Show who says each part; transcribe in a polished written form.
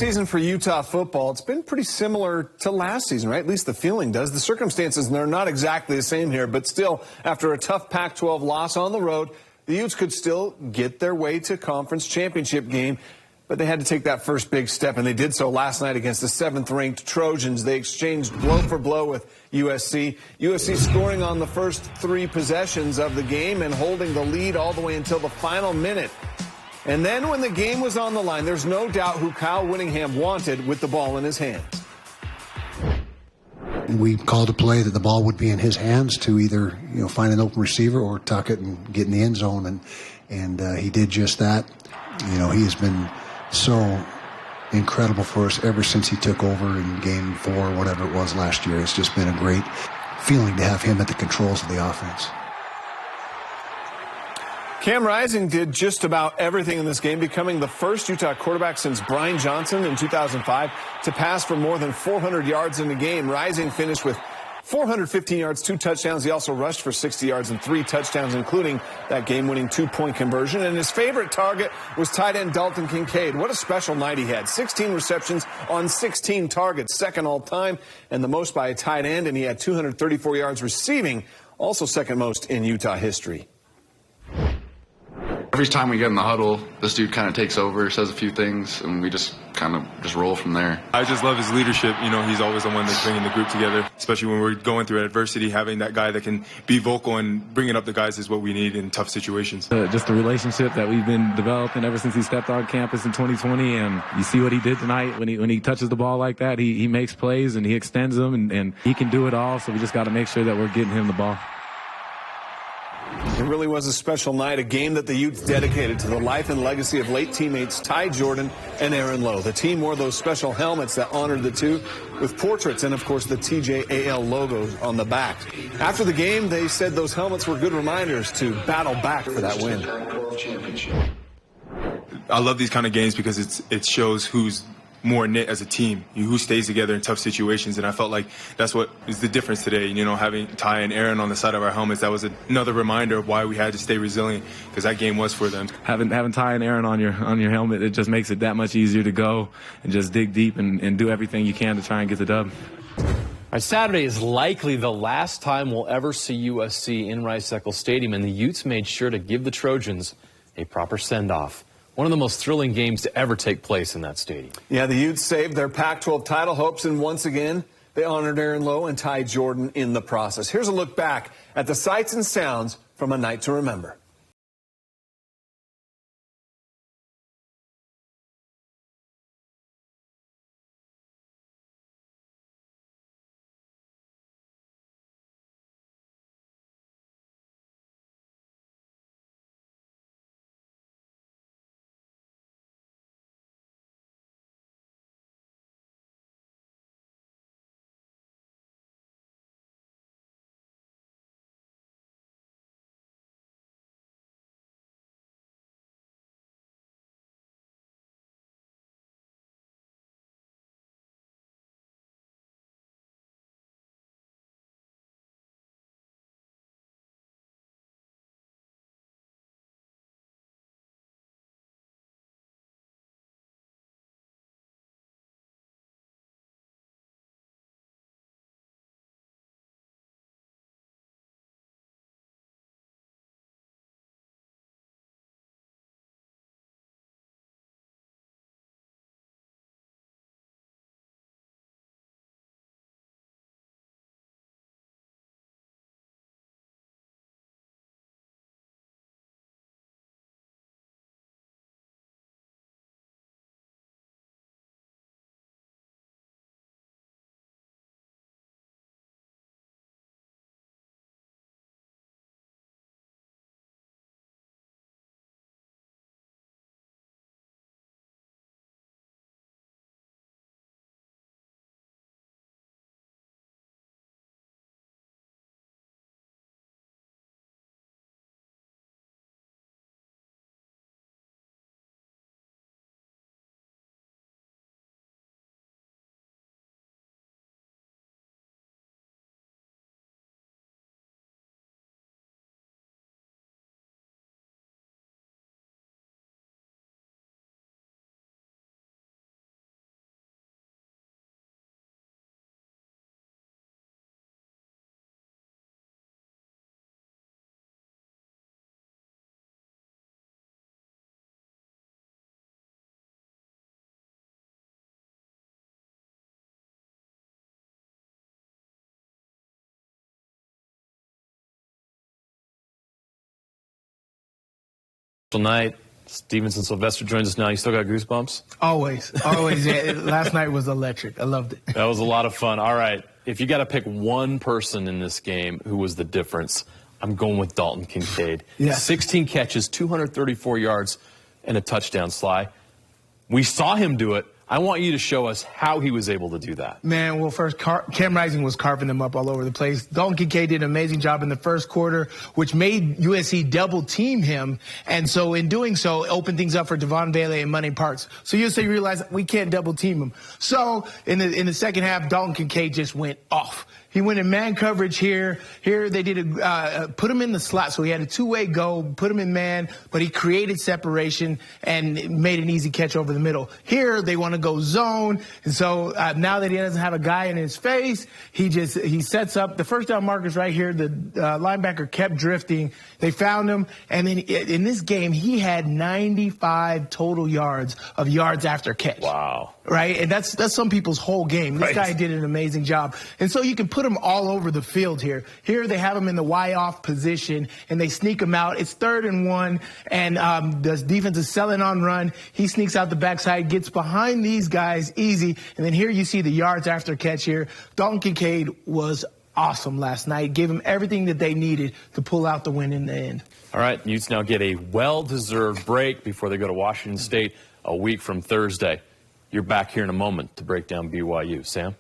Speaker 1: season for Utah football. It's been pretty similar to last season, right? At least the feeling does. The circumstances are not exactly the same here, but still, after a tough Pac-12 loss on the road, the Utes could still get their way to conference championship game, but they had to take that first big step, and they did so last night against the 7th-ranked Trojans. They exchanged blow for blow with USC. USC scoring on the first 3 possessions of the game and holding the lead all the way until the final minute. And then when the game was on the line, there's no doubt who Kyle Whittingham wanted with the ball in his hands.
Speaker 2: We called a play that the ball would be in his hands to either find an open receiver or tuck it and get in the end zone, and he did just that. He has been so incredible for us ever since he took over in game 4, whatever it was last year. It's just been a great feeling to have him at the controls of the offense.
Speaker 1: Cam Rising did just about everything in this game, becoming the first Utah quarterback since Brian Johnson in 2005 to pass for more than 400 yards in a game. Rising finished with 415 yards, 2 touchdowns. He also rushed for 60 yards and 3 touchdowns, including that game-winning 2-point conversion. And his favorite target was tight end Dalton Kincaid. What a special night he had. 16 receptions on 16 targets, second all-time, and the most by a tight end. And he had 234 yards receiving, also second most in Utah history.
Speaker 3: Every time we get in the huddle, this dude kind of takes over, says a few things, and we just kind of roll from there.
Speaker 4: I just love his leadership. He's always the one that's bringing the group together, especially when we're going through adversity. Having that guy that can be vocal and bringing up the guys is what we need in tough situations.
Speaker 5: Just the relationship that we've been developing ever since he stepped on campus in 2020, and you see what he did tonight when he touches the ball like that. He makes plays and he extends them, and he can do it all, so we just got to make sure that we're getting him the ball.
Speaker 1: It really was a special night, a game that the Utes dedicated to the life and legacy of late teammates Ty Jordan and Aaron Lowe. The team wore those special helmets that honored the two with portraits and, of course, the TJAL logos on the back. After the game, they said those helmets were good reminders to battle back for that win.
Speaker 4: I love these kind of games because it shows who's more knit as a team, who stays together in tough situations, and I felt like that's what is the difference today. Having Ty and Aaron on the side of our helmets, that was another reminder of why we had to stay resilient, because that game was for them.
Speaker 5: Having Ty and Aaron on your helmet, it just makes it that much easier to go and just dig deep and do everything you can to try and get the dub.
Speaker 6: Saturday is likely the last time we'll ever see USC in Rice-Eccles Stadium, and the Utes made sure to give the Trojans a proper send-off. One of the most thrilling games to ever take place in that stadium.
Speaker 1: Yeah, the Utes saved their Pac-12 title hopes, and once again, they honored Aaron Lowe and Ty Jordan in the process. Here's a look back at the sights and sounds from a night to remember.
Speaker 6: Night. Stevenson Sylvester joins us now. You still got goosebumps?
Speaker 7: Always. Yeah. Last night was electric. I loved it.
Speaker 6: That was a lot of fun. All right. If you got to pick one person in this game who was the difference, I'm going with Dalton Kincaid.
Speaker 7: Yeah.
Speaker 6: 16 catches, 234 yards, and a touchdown. Sly. We saw him do it. I want you to show us how he was able to do that.
Speaker 7: Man, well, first, Cam Rising was carving them up all over the place. Dalton Kincaid did an amazing job in the first quarter, which made USC double-team him. And so in doing so, opened things up for Devon Bailey and Money Parks. So USC realized we can't double-team him. So in the second half, Dalton Kincaid just went off. He went in man coverage here. Here they did put him in the slot, so he had a two-way go, put him in man, but he created separation and made an easy catch over the middle. Here they want to go zone, and so now that he doesn't have a guy in his face, he sets up the first down markers right here. The linebacker kept drifting. They found him, and then in this game he had 95 total yards after catch.
Speaker 6: Wow.
Speaker 7: Right, and that's some people's whole game. This guy did an amazing job, and so you can put him all over the field here. Here they have him in the Y-off position, and they sneak him out. It's 3rd and 1, and the defense is selling on run. He sneaks out the backside, gets behind these guys easy, and then here you see the yards after catch here. Dalton Kincaid was awesome last night. Gave them everything that they needed to pull out the win in the end.
Speaker 6: All right, Utes now get a well-deserved break before they go to Washington State a week from Thursday. You're back here in a moment to break down BYU. Sam?